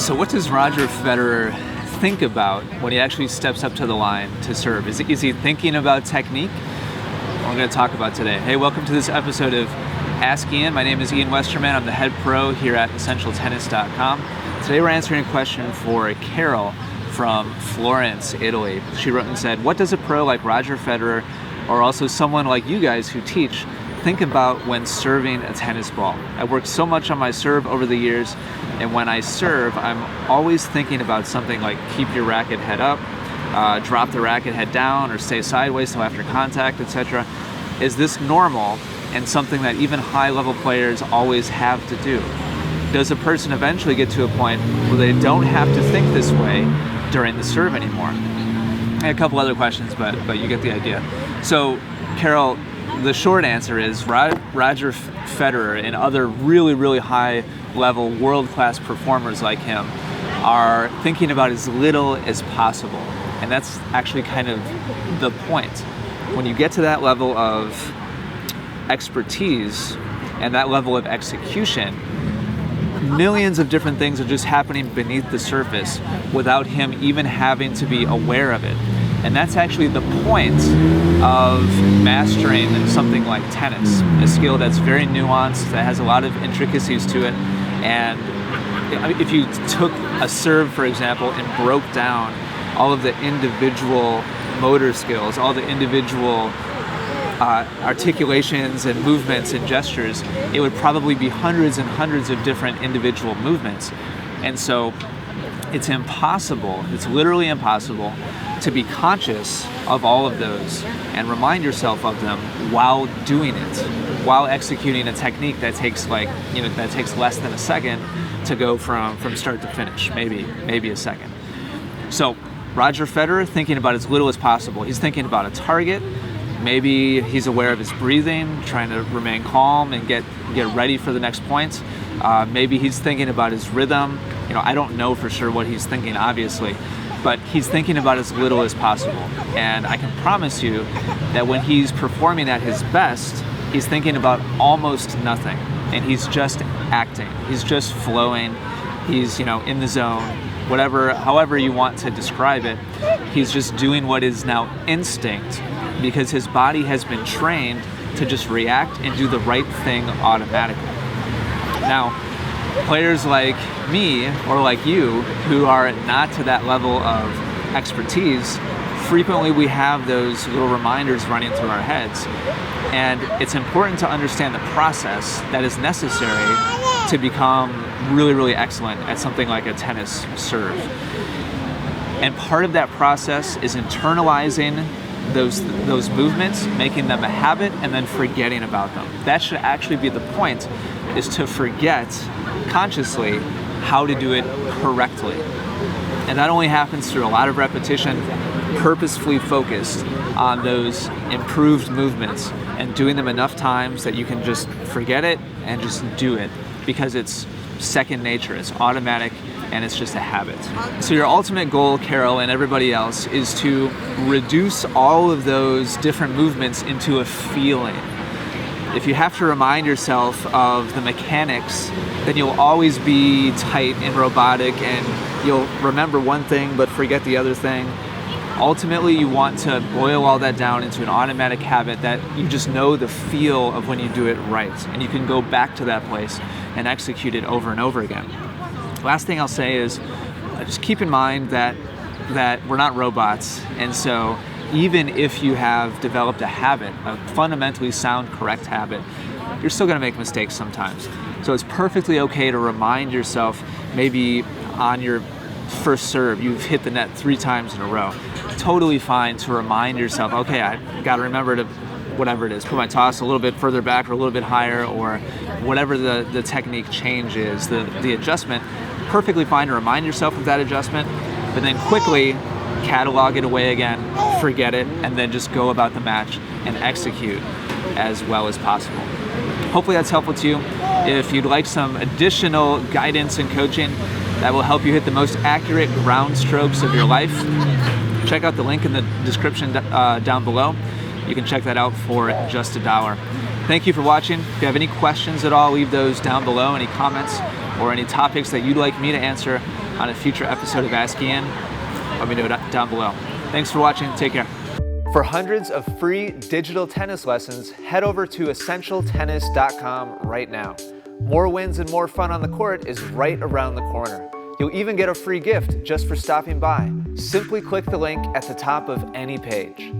So what does Roger Federer think about when he actually steps up to the line to serve? Is he thinking about technique? We're going to talk about today. Hey, welcome to this episode of Ask Ian. My name is Ian Westerman. I'm the head pro here at EssentialTennis.com. Today we're answering a question for Carol from Florence, Italy. She wrote and said, what does a pro like Roger Federer, or also someone like you guys who teach, think about when serving a tennis ball? I worked so much on my serve over the years, and when I serve, I'm always thinking about something like keep your racket head up, drop the racket head down, or stay sideways so after contact, etc. Is this normal and something that even high-level players always have to do? Does a person eventually get to a point where they don't have to think this way during the serve anymore? I had a couple other questions, but you get the idea. So, Carol, the short answer is Roger Federer and other really, really high-level, world-class performers like him are thinking about as little as possible. And that's actually kind of the point. When you get to that level of expertise and that level of execution, millions of different things are just happening beneath the surface without him even having to be aware of it. And that's actually the point of mastering something like tennis, a skill that's very nuanced, that has a lot of intricacies to it. And if you took a serve, for example, and broke down all of the individual motor skills, all the individual articulations and movements and gestures, it would probably be hundreds and hundreds of different individual movements. And so it's impossible, it's literally impossible to be conscious of all of those and remind yourself of them while doing it, while executing a technique that takes that takes less than a second to go from start to finish, maybe a second. So Roger Federer, thinking about as little as possible. He's thinking about a target. Maybe he's aware of his breathing, trying to remain calm and get ready for the next point. Maybe he's thinking about his rhythm. I don't know for sure what he's thinking, obviously, but he's thinking about as little as possible. And I can promise you that when he's performing at his best, he's thinking about almost nothing. And he's just acting. He's just flowing. He's, in the zone. However you want to describe it, he's just doing what is now instinct because his body has been trained to just react and do the right thing automatically. Now, players like me or like you who are not to that level of expertise, frequently we have those little reminders running through our heads. And it's important to understand the process that is necessary to become really, really excellent at something like a tennis serve. And part of that process is internalizing those movements, making them a habit, and then forgetting about them. That should actually be the point, is to forget consciously how to do it correctly. And that only happens through a lot of repetition, purposefully focused on those improved movements and doing them enough times that you can just forget it and just do it because it's second nature, it's automatic, and it's just a habit. So your ultimate goal, Carol, and everybody else, is to reduce all of those different movements into a feeling. If you have to remind yourself of the mechanics, then you'll always be tight and robotic, and you'll remember one thing but forget the other thing. Ultimately, you want to boil all that down into an automatic habit that you just know the feel of when you do it right, and you can go back to that place and execute it over and over again. Last thing I'll say is just keep in mind that we're not robots, and so even if you have developed a habit, a fundamentally sound, correct habit, you're still going to make mistakes sometimes. So it's perfectly okay to remind yourself, maybe on your first serve, you've hit the net 3 times in a row. Totally fine to remind yourself, okay, I got to remember to, whatever it is, put my toss a little bit further back or a little bit higher, or whatever the technique change is, the adjustment. Perfectly fine to remind yourself of that adjustment, but then quickly catalog it away again, forget it, and then just go about the match and execute as well as possible. Hopefully that's helpful to you. If you'd like some additional guidance and coaching that will help you hit the most accurate ground strokes of your life, check out the link in the description down below. You can check that out for just $1. Thank you for watching. If you have any questions at all, leave those down below, any comments or any topics that you'd like me to answer. on a future episode of Ask Ian, let me know down below. Thanks for watching. Take care. For hundreds of free digital tennis lessons, head over to essentialtennis.com right now. More wins and more fun on the court is right around the corner. You'll even get a free gift just for stopping by. Simply click the link at the top of any page.